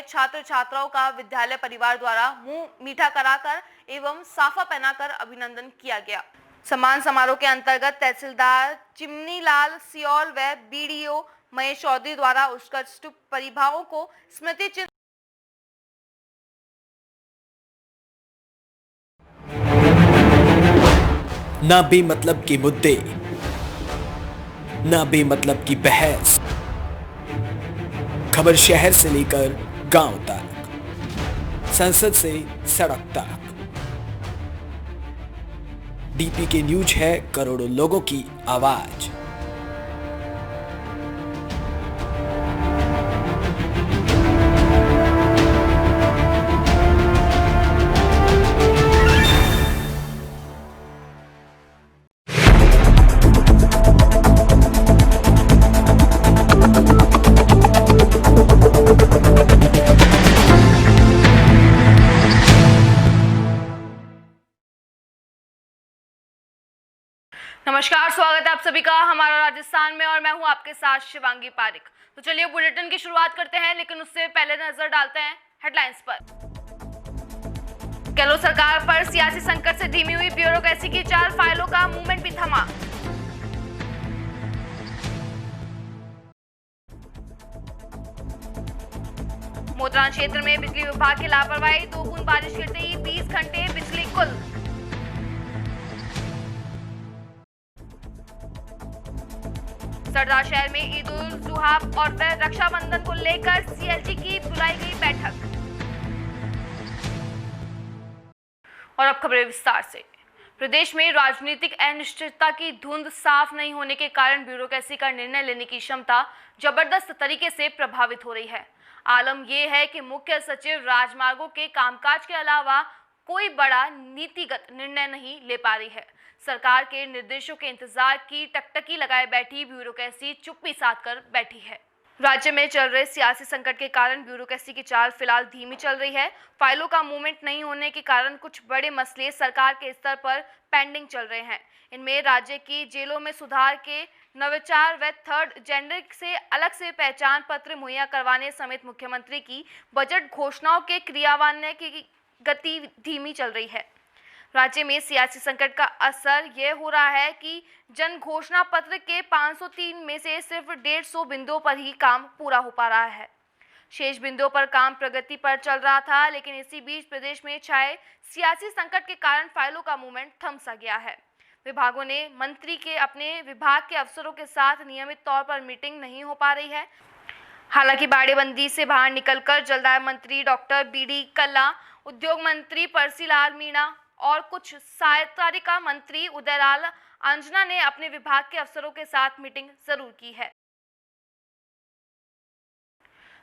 आए छात्र छात्राओं का विद्यालय परिवार द्वारा मुंह मीठा कराकर एवं साफा पहनाकर अभिनंदन किया गया। सम्मान समारोह के अंतर्गत तहसीलदार चिमनी लाल सियोल व बीडीओ महेश चौधरी द्वारा उत्कृष्ट प्रतिभाओं को स्मृति चिन्ह ना बेमतलब के मुद्दे, ना बेमतलब की बहस, खबर शहर से लेकर गांव तक, संसद से सड़क तक। डीपी के न्यूज है करोड़ों लोगों की आवाज। नमस्कार, स्वागत है आप सभी का हमारा राजस्थान में और मैं हूं आपके साथ शिवांगी पारिक। तो चलिए बुलेटिन की शुरुआत करते हैं, लेकिन उससे पहले नजर डालते हैं हेडलाइंस पर। गहलोत सरकार पर सियासी संकट से धीमी हुई ब्यूरोक्रेसी की 4 फाइलों का मूवमेंट भी थमा। मोतरान क्षेत्र में बिजली विभाग की लापरवाही, 2 बूंद बारिश गिरते ही 20 घंटे बिजली गुल। सरदार शहर में ईद उल जुहा और रक्षाबंधन को लेकर सीएलजी की बुलाई गई बैठक। और अब खबरें विस्तार से। प्रदेश में राजनीतिक अनिश्चितता की धुंध साफ नहीं होने के कारण ब्यूरोक्रेसी का निर्णय लेने की क्षमता जबरदस्त तरीके से प्रभावित हो रही है। आलम यह है कि मुख्य सचिव राजमार्गों के कामकाज के अलावा कोई बड़ा नीतिगत निर्णय नहीं ले पा रही है। सरकार के निर्देशों के इंतजार की टकटकी लगाए बैठी ब्यूरोक्रेसी चुप्पी साध कर बैठी है। राज्य में चल रहे सियासी संकट के कारण ब्यूरोक्रेसी की चाल फिलहाल धीमी चल रही है। फाइलों का मूवमेंट नहीं होने के कारण कुछ बड़े मसले सरकार के स्तर पर पेंडिंग चल रहे हैं। इनमें राज्य की जेलों में सुधार के नवाचार व थर्ड जेंडर से अलग से पहचान पत्र मुहैया करवाने समेत मुख्यमंत्री की बजट घोषणाओं के क्रियान्वयन की गति धीमी चल रही है। राज्य में सियासी संकट का असर यह हो रहा है कि जन घोषणा पत्र के 503 में से सिर्फ 150 बिंदुओं पर ही काम पूरा हो पा रहा है। शेष बिंदुओं पर काम प्रगति पर चल रहा था, लेकिन इसी बीच प्रदेश में छाए सियासी संकट के कारण फाइलों का मूवमेंट थम सा गया है। विभागों ने मंत्री के अपने विभाग के अफसरों के साथ नियमित तौर पर मीटिंग नहीं हो पा रही है। हालांकि बाड़ेबंदी से बाहर निकलकर जलदाय मंत्री डॉक्टर बीडी कल्ला, उद्योग मंत्री परसीलाल मीणा और कुछ सहकारिता मंत्री उदयलाल अंजना ने अपने विभाग के अफसरों के साथ मीटिंग जरूर की है।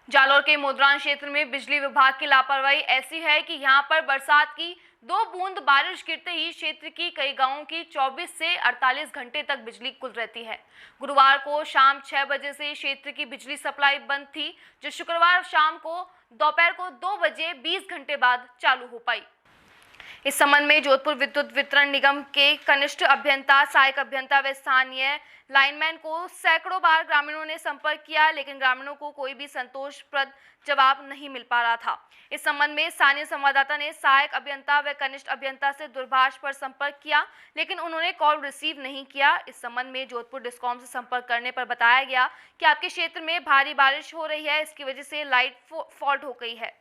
जालौर के मोदरान क्षेत्र में बिजली विभाग की लापरवाही ऐसी है कि यहां पर बरसात की 2 बूंद बारिश गिरते ही क्षेत्र की कई गांवों की 24 से 48 घंटे तक बिजली गुल रहती है। गुरुवार को शाम 6 बजे से क्षेत्र की बिजली सप्लाई बंद थी, जो शुक्रवार शाम को दोपहर को 2 बजे 20 घंटे बाद चालू हो पाई। इस संबंध में जोधपुर विद्युत वितरण निगम के कनिष्ठ अभियंता, सहायक अभियंता व स्थानीय लाइनमैन को सैकड़ों बार ग्रामीणों ने संपर्क किया, लेकिन ग्रामीणों को कोई भी संतोषप्रद जवाब नहीं मिल पा रहा था। इस संबंध में स्थानीय संवाददाता ने सहायक अभियंता व कनिष्ठ अभियंता से दूरभाष पर संपर्क किया, लेकिन उन्होंने कॉल रिसीव नहीं किया। इस संबंध में जोधपुर डिस्कॉम से संपर्क करने पर बताया गया कि आपके क्षेत्र में भारी बारिश हो रही है, इसकी वजह से लाइट फॉल्ट हो गई है,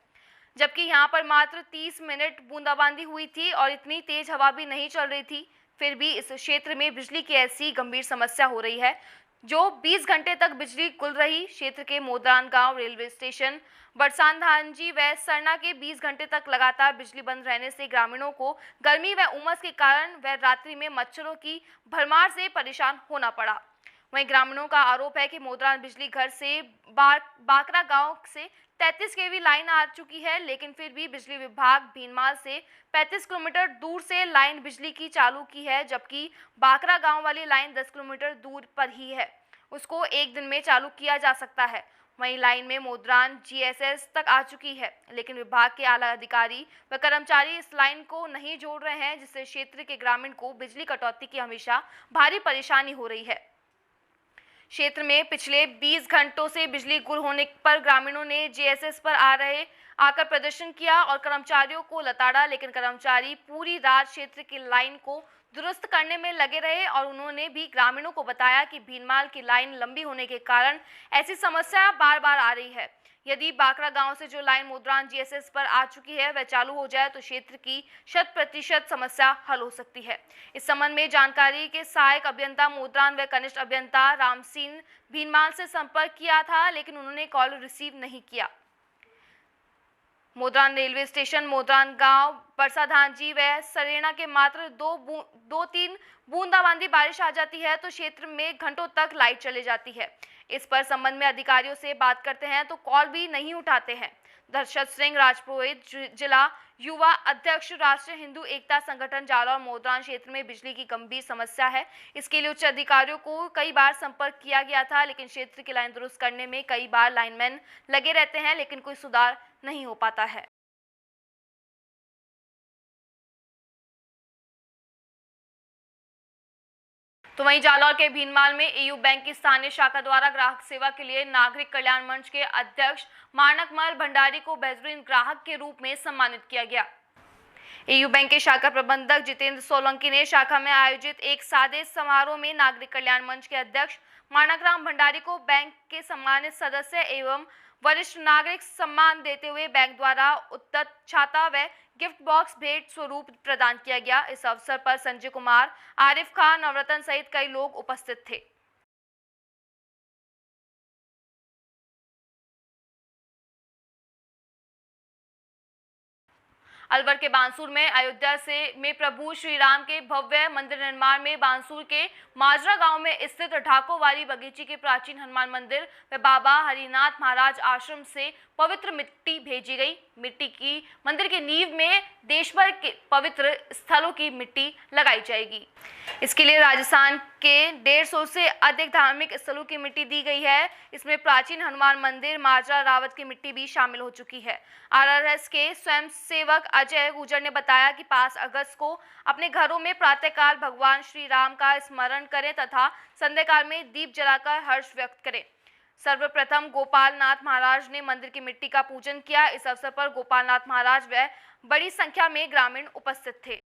जबकि यहां पर मात्र 30 मिनट बूंदाबांदी हुई थी और इतनी तेज हवा भी नहीं चल रही थी। फिर भी इस क्षेत्र में बिजली की ऐसी गंभीर समस्या हो रही है, जो 20 घंटे तक बिजली गुल रही। क्षेत्र के मोदरान गांव, रेलवे स्टेशन, बरसानधांजी व सरना के 20 घंटे तक लगातार बिजली बंद रहने से ग्रामीणों को गर्मी व उमस के कारण व रात्रि में मच्छरों की भरमार से परेशान होना पड़ा। वहीं ग्रामीणों का आरोप है कि मोदरान बिजली घर से बाकरा गांव से 33 केवी लाइन आ चुकी है, लेकिन फिर भी बिजली विभाग भीनमाल से 35 किलोमीटर दूर से लाइन बिजली की चालू की है, जबकि बाकरा गांव वाली लाइन 10 किलोमीटर दूर पर ही है। उसको एक दिन में चालू किया जा सकता है। वहीं लाइन में मोदरान जीएसएस तक आ चुकी है, लेकिन विभाग के आला अधिकारी व कर्मचारी इस लाइन को नहीं जोड़ रहे हैं, जिससे क्षेत्र के ग्रामीण को बिजली कटौती की हमेशा भारी परेशानी हो रही है। क्षेत्र में पिछले 20 घंटों से बिजली गुल होने पर ग्रामीणों ने जीएसएस पर आकर प्रदर्शन किया और कर्मचारियों को लताड़ा, लेकिन कर्मचारी पूरी रात क्षेत्र की लाइन को दुरुस्त करने में लगे रहे और उन्होंने भी ग्रामीणों को बताया कि भीनमाल की लाइन लंबी होने के कारण ऐसी समस्या बार बार आ रही है। यदि बाकरा गांव से जो लाइन मोद्रान जीएसएस पर आ चुकी है वह चालू हो जाए तो क्षेत्र की 100% समस्या हल हो सकती है। इस संबंध में जानकारी के सहायक अभियंता मोद्रान व कनिष्ठ अभियंता रामसिंह भीनमाल से संपर्क किया था, लेकिन उन्होंने कॉल रिसीव नहीं किया। मोद्रान रेलवे स्टेशन, मोद्रान गांव, बरसाधांजी व सरेना के मात्र दो तीन बूंदाबांदी बारिश आ जाती है तो क्षेत्र में घंटों तक लाइट चली जाती है। इस पर संबंध में अधिकारियों से बात करते हैं तो कॉल भी नहीं उठाते हैं। दर्शत सिंह राजपुरोहित, जिला युवा अध्यक्ष, राष्ट्रीय हिंदू एकता संगठन जालौर, मोद्रान क्षेत्र में बिजली की गंभीर समस्या है। इसके लिए उच्च अधिकारियों को कई बार संपर्क किया गया था, लेकिन क्षेत्र की लाइन दुरुस्त करने में कई बार लाइनमैन लगे रहते हैं, लेकिन कोई सुधार नहीं हो पाता है। तो वहीं जालौर के भीनमाल में एयू बैंक की स्थानीय शाखा द्वारा ग्राहक सेवा के लिए नागरिक कल्याण मंच के अध्यक्ष मानकमल भंडारी को बेहतरीन ग्राहक के रूप में सम्मानित किया गया। एयू बैंक के शाखा प्रबंधक जितेंद्र सोलंकी ने शाखा में आयोजित एक सादे समारोह में नागरिक कल्याण मंच के अध्यक्ष मानकराम भंडारी को बैंक के सम्मानित सदस्य एवं वरिष्ठ नागरिक सम्मान देते हुए बैंक द्वारा उत्तत छाता व गिफ्ट बॉक्स भेंट स्वरूप प्रदान किया गया। इस अवसर पर संजय कुमार, आरिफ खान, नवरत्न सहित कई लोग उपस्थित थे। अलवर के बांसुर में अयोध्या में प्रभु श्री राम के भव्य मंदिर निर्माण में बांसुर के माजरा गांव में स्थित ढाकोवाली बगीचे के प्राचीन हनुमान मंदिर व बाबा हरिनाथ महाराज आश्रम से पवित्र मिट्टी भेजी गई। मिट्टी की मंदिर की नींव में देश भर के पवित्र स्थलों की मिट्टी लगाई जाएगी। इसके लिए राजस्थान के 150 से अधिक धार्मिक स्थलों की मिट्टी दी गई है। इसमें प्राचीन हनुमान मंदिर, माजरा रावत की मिट्टी भी शामिल हो चुकी है। आरआरएस के स्वयंसेवक अजय गुजर ने बताया कि 5 अगस्त को अपने घरों में प्रातःकाल भगवान श्री राम का स्मरण करें तथा संध्याकाल में दीप जलाकर हर्ष व्यक्त करें। सर्वप्रथम गोपाल नाथ महाराज ने मंदिर की मिट्टी का पूजन किया। इस अवसर पर गोपाल नाथ महाराज व बड़ी संख्या में ग्रामीण उपस्थित थे।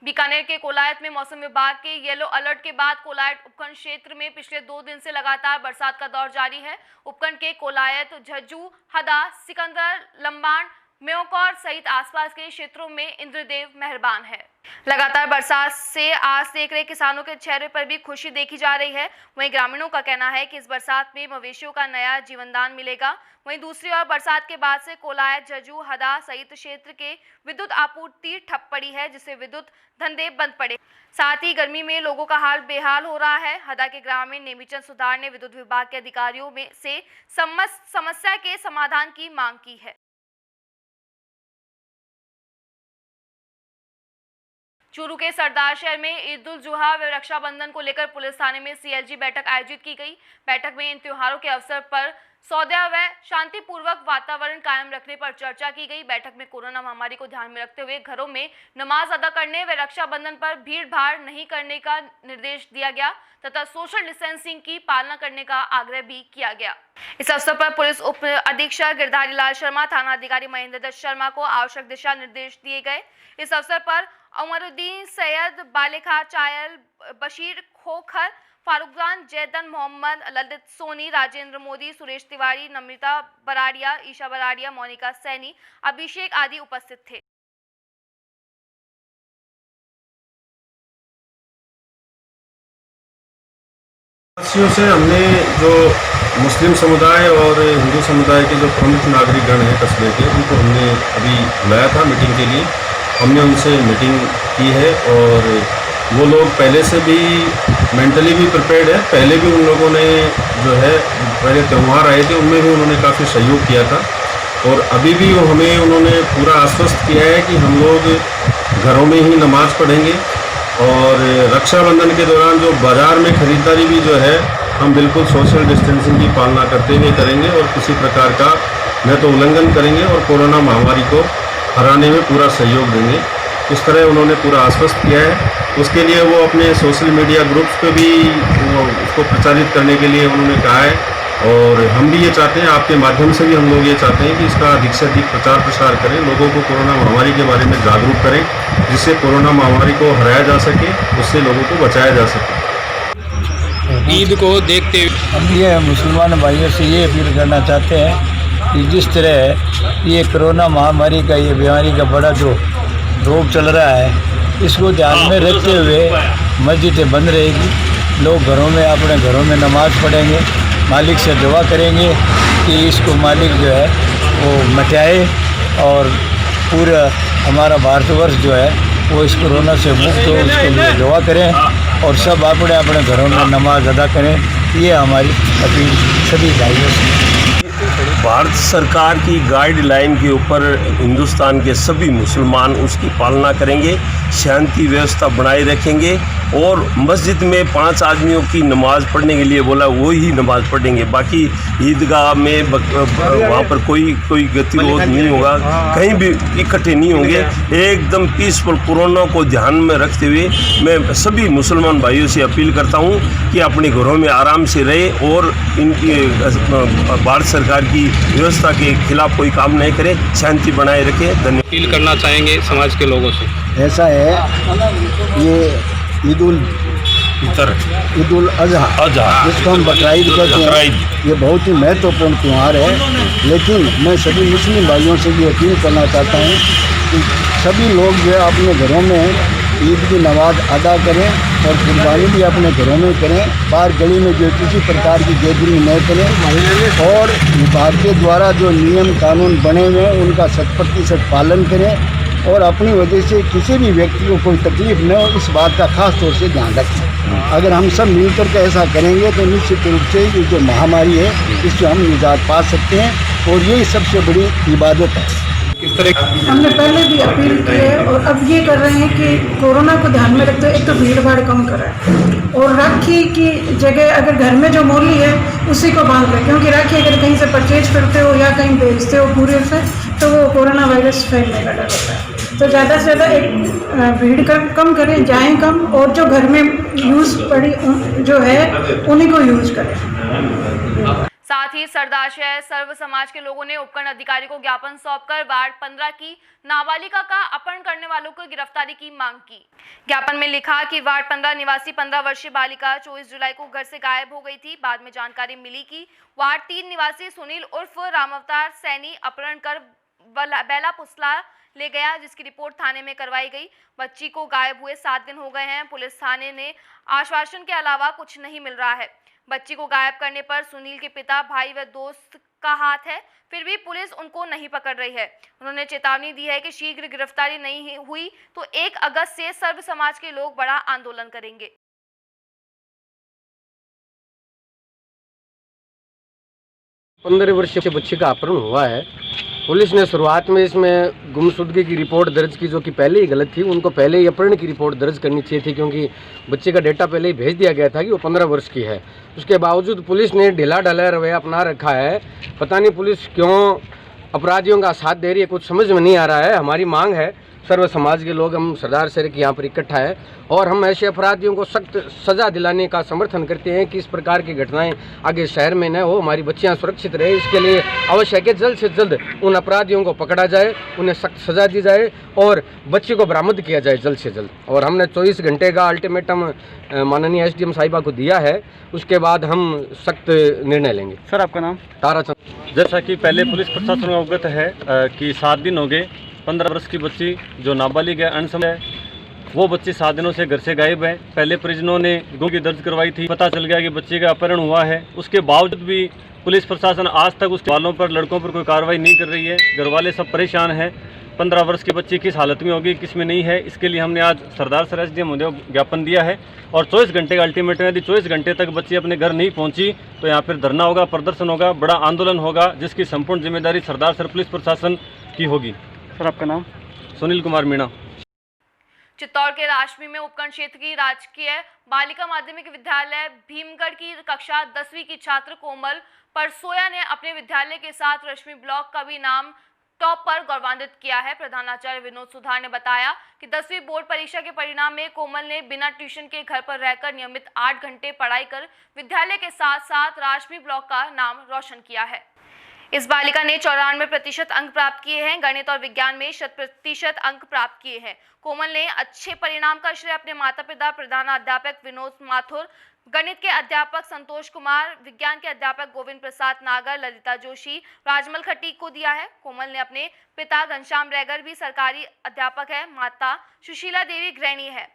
बीकानेर के कोलायत में मौसम विभाग के येलो अलर्ट के बाद कोलायत उपखंड क्षेत्र में पिछले 2 दिन से लगातार बरसात का दौर जारी है। उपखंड के कोलायत, झज्जू, हदा, सिकंदर, लंबाण, म्योकौर सहित आसपास के क्षेत्रों में इंद्रदेव मेहरबान है। लगातार बरसात से आस देख रहे किसानों के चेहरे पर भी खुशी देखी जा रही है। वहीं ग्रामीणों का कहना है कि इस बरसात में मवेशियों का नया जीवनदान मिलेगा। वहीं दूसरी ओर बरसात के बाद से कोलायत, झज्जू, हदा सहित क्षेत्र के विद्युत आपूर्ति ठप पड़ी है, जिससे विद्युत धंधे बंद पड़े। साथ ही गर्मी में लोगों का हाल बेहाल हो रहा है। हदा के ग्रामीण नेमीचंद सुधार ने विद्युत विभाग के अधिकारियों से समस्या के समाधान की मांग की है। चूरू के सरदार शहर में ईद उल जुहा व रक्षाबंधन को लेकर पुलिस थाने में सीएलजी बैठक आयोजित की गई। बैठक में इन त्योहारों के अवसर पर सौदा व शांतिपूर्वक वातावरण कायम रखने पर चर्चा की गई। बैठक में कोरोना महामारी को ध्यान में रखते हुए घरों में नमाज अदा करने व रक्षाबंधन पर भीड़ भाड़ नहीं करने का निर्देश दिया गया तथा सोशल डिस्टेंसिंग की पालना करने का आग्रह भी किया गया। इस अवसर पर पुलिस उप अधीक्षक गिरधारी लाल शर्मा, थाना अधिकारी महेंद्र दत्त शर्मा को आवश्यक दिशा निर्देश दिए गए। इस अवसर पर उमरुद्दीन सैयद, बालेखा चायल, बशीर खोखर, फारूकजान, जैदन मोहम्मद, ललित सोनी, राजेंद्र मोदी, सुरेश तिवारी, नम्रता बराड़िया, ईशा बराड़िया, मोनिका सैनी, अभिषेक आदि उपस्थित थे। से हमने जो मुस्लिम समुदाय और हिंदू समुदाय के जो प्रमुख नागरिकगण हैं कस्बे के, उनको हमने अभी बुलाया था मीटिंग के लिए। हमने उनसे मीटिंग की है और वो लोग पहले से भी मेंटली भी प्रिपेयर्ड है। पहले भी उन लोगों ने जो है पहले त्यौहार आए थे उनमें भी उन्होंने काफ़ी सहयोग किया था और अभी भी हमें उन्होंने पूरा आश्वस्त किया है कि हम लोग घरों में ही नमाज पढ़ेंगे और रक्षाबंधन के दौरान जो बाज़ार में ख़रीदारी भी जो है हम बिल्कुल सोशल डिस्टेंसिंग की पालना करते हुए करेंगे और किसी प्रकार का न तो उल्लंघन करेंगे और कोरोना महामारी को हराने में पूरा सहयोग देंगे। उस तरह उन्होंने पूरा आश्वस्त किया है। उसके लिए वो अपने सोशल मीडिया ग्रुप्स पे भी वो उसको प्रचारित करने के लिए उन्होंने कहा है, और हम भी ये चाहते हैं, आपके माध्यम से भी हम लोग ये चाहते हैं कि इसका अधिक से अधिक प्रचार प्रसार करें, लोगों को कोरोना महामारी के बारे में जागरूक करें, जिससे कोरोना महामारी को हराया जा सके, उससे लोगों को बचाया जा सके। ईद को देखते हुए हम ये मुसलमान भाइयों से ये अपील करना चाहते हैं कि जिस तरह ये कोरोना महामारी का, ये बीमारी का बड़ा जो रोग चल रहा है, इसको ध्यान में रखते हुए मस्जिदें बंद रहेगी, लोग घरों में अपने घरों में नमाज़ पढ़ेंगे, मालिक से दुआ करेंगे कि इसको मालिक जो है वो मिटाए और पूरा हमारा भारतवर्ष जो है वो इस कोरोना से मुक्त हो, उसके लिए दुआ करें और सब अपने अपने घरों में नमाज अदा करें। ये हमारी अपील सभी भाइयों से। भारत सरकार की गाइडलाइन के ऊपर हिंदुस्तान के सभी मुसलमान उसकी पालना करेंगे, शांति व्यवस्था बनाए रखेंगे और मस्जिद में 5 आदमियों की नमाज़ पढ़ने के लिए बोला वो ही नमाज़ पढ़ेंगे। बाकी ईदगाह में वहाँ पर कोई गतिरोध नहीं होगा, कहीं भी इकट्ठे नहीं होंगे, एकदम पीसफुल। कोरोना को ध्यान में रखते हुए मैं सभी मुसलमान भाइयों से अपील करता हूँ कि अपने घरों में आराम से रहे और इनकी भारत सरकार की व्यवस्था के खिलाफ कोई काम नहीं करे, शांति बनाए रखे। धन्यवाद। अपील करना चाहेंगे समाज के लोगों से। ऐसा है, ये ईद उल अजहा जिसको हम बकरीद कहते हैं, ये बहुत ही महत्वपूर्ण त्यौहार है। लेकिन मैं सभी मुस्लिम भाइयों से ये अपील करना चाहता हूँ कि सभी लोग जो है अपने घरों में ईद की नमाज अदा करें और कुर्बानी भी अपने घरों में करें, बाहर गली में जो किसी प्रकार की गैदरिंग न करें और विभाग के द्वारा जो नियम कानून बने हुए हैं उनका 100% पालन करें और अपनी वजह से किसी भी व्यक्ति को कोई तकलीफ न हो, इस बात का खास तौर से ध्यान रखें। अगर हम सब मिलकर के ऐसा करेंगे तो निश्चित रूप से ये जो महामारी है इससे हम निजात पा सकते हैं और यही सबसे बड़ी इबादत है। किस तरह हमने पहले भी अपील की है और अब ये कर रहे हैं कि कोरोना को ध्यान में रखते हुए एक तो भीड़ भाड़ कम करें और राखी की जगह अगर घर में जो मूली है उसी को बांध लें, क्योंकि राखी अगर कहीं से परचेज करते हो या कहीं बेचते हो पूरे से तो वो कोरोना वायरस फैलने का डर होता है। तो ज़्यादा से ज़्यादा एक भीड़ कम करें, जाएँ कम और जो घर में यूज़ पड़ी जो है उन्हीं को यूज़ करें। साथ ही सरदार शहर सर्व समाज के लोगों ने उपखंड अधिकारी को ज्ञापन सौंपकर वार्ड 15 की नाबालिगा का अपहरण करने वालों को गिरफ्तारी की मांग की। ज्ञापन में लिखा कि वार्ड 15 निवासी 15 वर्षीय बालिका 24 जुलाई को घर से गायब हो गई थी। बाद में जानकारी मिली कि वार्ड 3 निवासी सुनील उर्फ रामावतार सैनी अपहरण कर बेला पुसला ले गया, जिसकी रिपोर्ट थाने में करवाई गई। बच्ची को गायब हुए 7 दिन हो गए हैं। पुलिस थाने ने आश्वासन के अलावा कुछ नहीं मिल रहा है। बच्ची को गायब करने पर सुनील के पिता, भाई व दोस्त का हाथ है, फिर भी पुलिस उनको नहीं पकड़ रही है। उन्होंने चेतावनी दी है कि शीघ्र गिरफ्तारी नहीं हुई तो 1 अगस्त से सर्व समाज के लोग बड़ा आंदोलन करेंगे। 15 वर्षीय बच्चे का अपहरण हुआ है। पुलिस ने शुरुआत में इसमें गुमशुदगी की रिपोर्ट दर्ज की, जो कि पहले ही गलत थी। उनको पहले ही अपहरण की रिपोर्ट दर्ज करनी चाहिए थी, क्योंकि बच्चे का डेटा पहले ही भेज दिया गया था कि वो 15 वर्ष की है। उसके बावजूद पुलिस ने ढीला ढाला रवैया अपना रखा है। पता नहीं पुलिस क्यों अपराधियों का साथ दे रही है, कुछ समझ में नहीं आ रहा है। हमारी मांग है, सर्व समाज के लोग, हम सरदार शहर के यहाँ पर इकट्ठा है और हम ऐसे अपराधियों को सख्त सज़ा दिलाने का समर्थन करते हैं कि इस प्रकार की घटनाएं आगे शहर में न हो, हमारी बच्चियां सुरक्षित रहे। इसके लिए आवश्यक है जल्द से जल्द उन अपराधियों को पकड़ा जाए, उन्हें सख्त सज़ा दी जाए और बच्ची को बरामद किया जाए जल्द से जल्द। और हमने 24 घंटे का अल्टीमेटम माननीय SDM साहिबा को दिया है, उसके बाद हम सख्त निर्णय लेंगे। सर, आपका नाम? ताराचंद। जैसा कि पहले पुलिस प्रशासन को अवगत है कि 7 दिन हो गए 15 वर्ष की बच्ची जो नाबालिग है, अनसमझ है, वो बच्ची 7 दिनों से घर से गायब है। पहले परिजनों ने गुमशुदगी दर्ज करवाई थी, पता चल गया कि बच्चे का अपहरण हुआ है। उसके बावजूद भी पुलिस प्रशासन आज तक उसके वालों पर, लड़कों पर कोई कार्रवाई नहीं कर रही है। घर वाले सब परेशान हैं। 15 वर्ष की बच्ची किस हालत में होगी, किस में नहीं है, इसके लिए हमने आज सरदार सर SDM महोदय को ज्ञापन दिया है और 24 घंटे का अल्टीमेटम। यदि 24 घंटे तक बच्ची अपने घर नहीं पहुंची तो यहाँ पर धरना होगा, प्रदर्शन होगा, बड़ा आंदोलन होगा, जिसकी संपूर्ण जिम्मेदारी सरदार सर पुलिस प्रशासन की होगी। सर, आपका नाम? सुनील कुमार मीणा। चित्तौड़ के राशमी में उपखंड क्षेत्र की राजकीय बालिका माध्यमिक विद्यालय भीमगढ़ की कक्षा 10वीं की छात्र कोमल परसोया ने अपने विद्यालय के साथ रश्मि ब्लॉक का भी नाम टॉप पर गौरवान्वित किया है। प्रधानाचार्य विनोद सुधार ने बताया कि 10वीं बोर्ड परीक्षा के परिणाम में कोमल ने बिना ट्यूशन के घर पर रहकर नियमित 8 घंटे पढ़ाई कर विद्यालय के साथ साथ राजमी ब्लॉक का नाम रोशन किया है। इस बालिका ने 94% अंक प्राप्त किए हैं। गणित और विज्ञान में 100% अंक प्राप्त किए हैं। कोमल ने अच्छे परिणाम का श्रेय अपने माता पिता प्रधानाध्यापक विनोद माथुर, गणित के अध्यापक संतोष कुमार, विज्ञान के अध्यापक गोविंद प्रसाद नागर, ललिता जोशी, राजमल खटीक को दिया है। कोमल ने अपने पिता घनश्याम रैगर भी सरकारी अध्यापक है। माता सुशीला देवी गृहिणी है।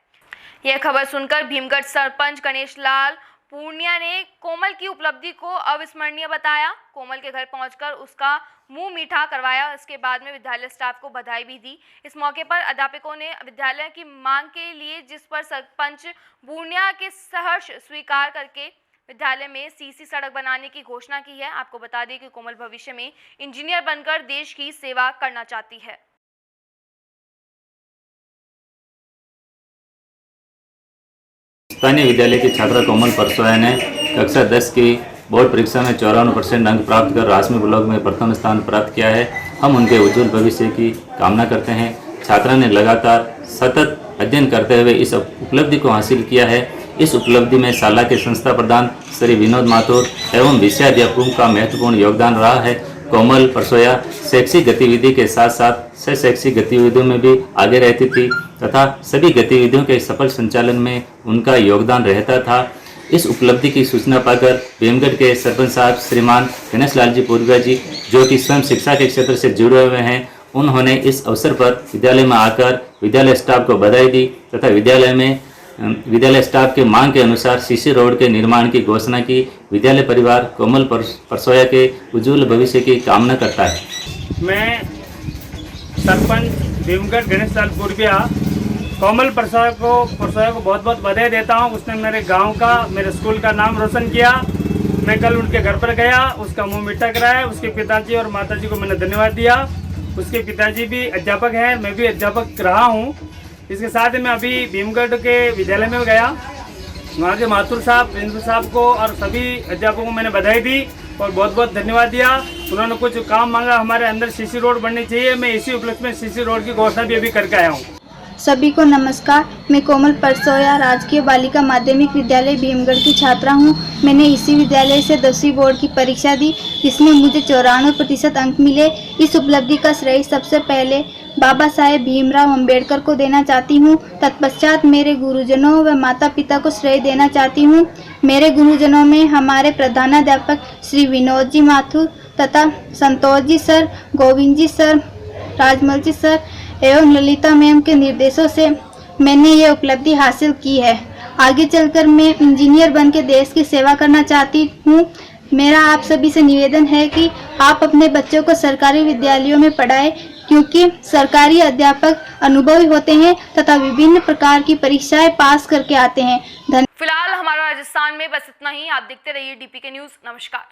यह खबर सुनकर भीमगढ़ सरपंच गणेश लाल पूर्णिया ने कोमल की उपलब्धि को अविस्मरणीय बताया। कोमल के घर पहुंचकर उसका मुंह मीठा करवाया। इसके बाद में विद्यालय स्टाफ को बधाई भी दी। इस मौके पर अध्यापकों ने विद्यालय की मांग के लिए, जिस पर सरपंच पूर्णिया के सहर्ष स्वीकार करके विद्यालय में सीसी सड़क बनाने की घोषणा की है। आपको बता दें कि कोमल भविष्य में इंजीनियर बनकर देश की सेवा करना चाहती है। स्थानीय विद्यालय की छात्रा कोमल परसोया ने कक्षा 10 की बोर्ड परीक्षा में 54% अंक प्राप्त कर राजमी ब्लॉक में प्रथम स्थान प्राप्त किया है। हम उनके उज्जवल भविष्य की कामना करते हैं। छात्रा ने लगातार सतत अध्ययन करते हुए इस उपलब्धि को हासिल किया है। इस उपलब्धि में शाला के संस्था प्रधान श्री विनोद माथुर एवं विषयाध्यापकों का महत्वपूर्ण योगदान रहा है। कोमल परसोया शैक्षिक गतिविधि के साथ साथ शैक्षिक गतिविधियों में भी आगे रहती थी तथा सभी गतिविधियों के सफल संचालन में उनका योगदान रहता था। इस उपलब्धि की सूचना पाकर भीमगढ़ के सरपंच साहब श्रीमान गणेश लाल जी पूर्वा जी, जो कि स्वयं शिक्षा के क्षेत्र से जुड़े हुए हैं, उन्होंने इस अवसर पर विद्यालय में आकर विद्यालय स्टाफ को बधाई दी तथा विद्यालय स्टाफ के मांग के अनुसार सीसी रोड के निर्माण की घोषणा की। विद्यालय परिवार कोमल परसोया के उज्जवल भविष्य की कामना करता है। मैं सरपंच भीमगढ़ गणेश लाल पूर्विया कोमल परसोया को बहुत बहुत बधाई देता हूं। उसने मेरे गांव का, मेरे स्कूल का नाम रोशन किया। मैं कल उनके घर पर गया, उसका मुंह मीठा कराया। उसके पिताजी और माताजी को मैंने धन्यवाद दिया। उसके पिताजी भी अध्यापक हैं, मैं भी अध्यापक रहा हूं। इसके साथ ही मैं अभी भीमगढ़ के विद्यालय में गया, वहाँ के माथुर साहब, प्रिंसिपल साहब को और सभी अध्यापकों को मैंने बधाई दी और बहुत बहुत धन्यवाद दिया। उन्होंने कुछ काम मांगा, हमारे अंदर सीसी रोड बननी चाहिए। मैं इसी उपलक्ष्य में सीसी रोड की घोषणा भी अभी करके आया हूँ। सभी को नमस्कार। मैं कोमल परसोया राजकीय बालिका माध्यमिक विद्यालय भीमगढ़ की छात्रा हूँ। मैंने इसी विद्यालय से 10वीं बोर्ड की परीक्षा दी, जिसमें मुझे 94% अंक मिले। इस उपलब्धि का श्रेय सबसे पहले बाबा साहेब भीमराव अंबेडकर को देना चाहती हूँ। तत्पश्चात मेरे गुरुजनों व माता पिता को श्रेय देना चाहती हूँ। मेरे गुरुजनों में हमारे प्रधानाध्यापक श्री विनोद जी माथुर तथा संतोष जी सर, गोविंद जी सर, राजमल जी सर एवं ललिता मैम के निर्देशों से मैंने ये उपलब्धि हासिल की है। आगे चलकर मैं इंजीनियर बन के देश की सेवा करना चाहती हूँ। मेरा आप सभी से निवेदन है कि आप अपने बच्चों को सरकारी विद्यालयों में पढ़ाएं, क्योंकि सरकारी अध्यापक अनुभवी होते हैं तथा विभिन्न प्रकार की परीक्षाएं पास करके आते हैं। फिलहाल हमारा राजस्थान में बस इतना ही। आप देखते रहिए DPK न्यूज़। नमस्कार।